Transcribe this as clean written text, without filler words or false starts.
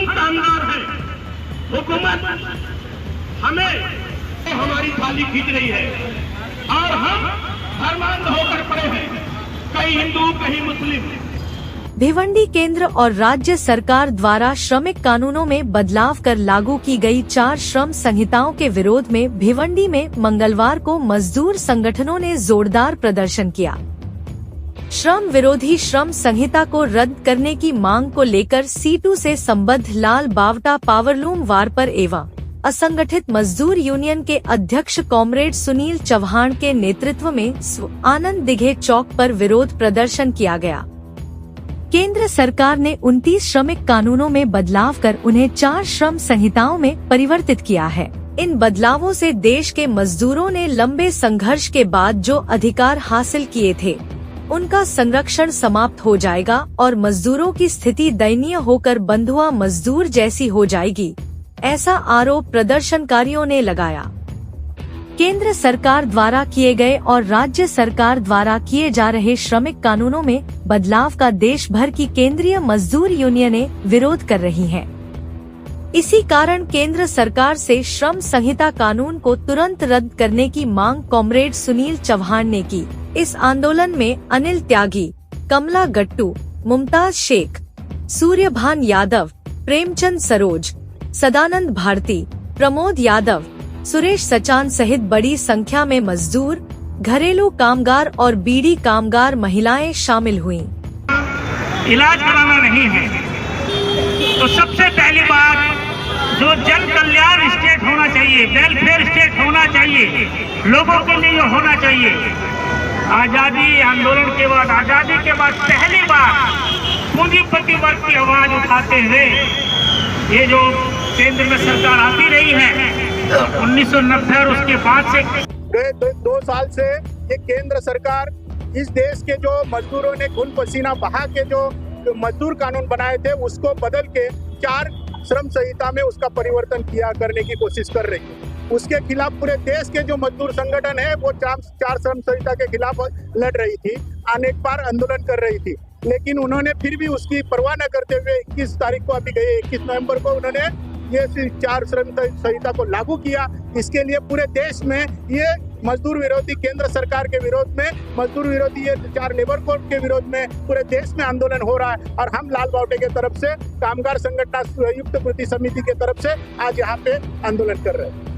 कामगार है। हुकूमत हमें हमारी थाली खींच रही है और हम धर्मांध होकर पड़े हैं, कहीं हिंदू कहीं मुस्लिम। भिवंडी केंद्र और राज्य सरकार द्वारा श्रमिक कानूनों में बदलाव कर लागू की गई 4 श्रम संहिताओं के विरोध में भिवंडी में मंगलवार को मजदूर संगठनों ने जोरदार प्रदर्शन किया। श्रम विरोधी श्रम संहिता को रद्द करने की मांग को लेकर C2 से संबद्ध लाल बावटा पावरलूम वारपर एवं असंगठित मजदूर यूनियन के अध्यक्ष कॉमरेड सुनील चौहान के नेतृत्व में आनंद दिघे चौक पर विरोध प्रदर्शन किया गया। केंद्र सरकार ने 29 श्रमिक कानूनों में बदलाव कर उन्हें 4 श्रम संहिताओं में परिवर्तित किया है। इन बदलावों से देश के मजदूरों ने लंबे संघर्ष के बाद जो अधिकार हासिल किए थे, उनका संरक्षण समाप्त हो जाएगा और मजदूरों की स्थिति दयनीय होकर बंधुआ मजदूर जैसी हो जाएगी, ऐसा आरोप प्रदर्शनकारियों ने लगाया। केंद्र सरकार द्वारा किए गए और राज्य सरकार द्वारा किए जा रहे श्रमिक कानूनों में बदलाव का देश भर की केंद्रीय मजदूर यूनियनें विरोध कर रही हैं। इसी कारण केंद्र सरकार से श्रम संहिता कानून को तुरंत रद्द करने की मांग कॉमरेड सुनील चौहान ने की। इस आंदोलन में अनिल त्यागी, कमला गट्टू, मुमताज शेख, सूर्यभान यादव, प्रेमचंद सरोज, सदानंद भारती, प्रमोद यादव, सुरेश सचान सहित बड़ी संख्या में मजदूर, घरेलू कामगार और बीड़ी कामगार महिलाएं शामिल हुईं। इलाज कराना नहीं है तो सबसे पहली बात जो जन कल्याण स्टेट होना चाहिए, वेलफेयर स्टेट होना चाहिए, लोगों के लिए होना चाहिए। आजादी आंदोलन के बाद, आजादी के बाद पहली बार पूंजीपति वर्ग की आवाज उठाते हुए ये जो केंद्र में सरकार आती रही है 1990 और उसके बाद से गए 2 साल से ये केंद्र सरकार इस देश के जो मजदूरों ने खून पसीना बहा के जो मजदूर कानून बनाए थे उसको बदल के 4 श्रम संहिता में उसका परिवर्तन किया करने की कोशिश कर रही है। उसके खिलाफ पूरे देश के जो मजदूर संगठन है वो 4 श्रम संहिता के खिलाफ लड़ रही थी, अनेक बार आंदोलन कर रही थी, लेकिन उन्होंने फिर भी उसकी परवाह न करते हुए 21 तारीख को अभी गए 21 नवंबर को उन्होंने ये 4 श्रम संहिता को लागू किया। इसके लिए पूरे देश में ये मजदूर विरोधी केंद्र सरकार के विरोध में, मजदूर विरोधी ये 4 लेबर कोड के विरोध में पूरे देश में आंदोलन हो रहा है और हम लाल बावटे के तरफ से कामगार संगठन संयुक्त कृति समिति के तरफ से आज यहाँ पे आंदोलन कर रहे हैं।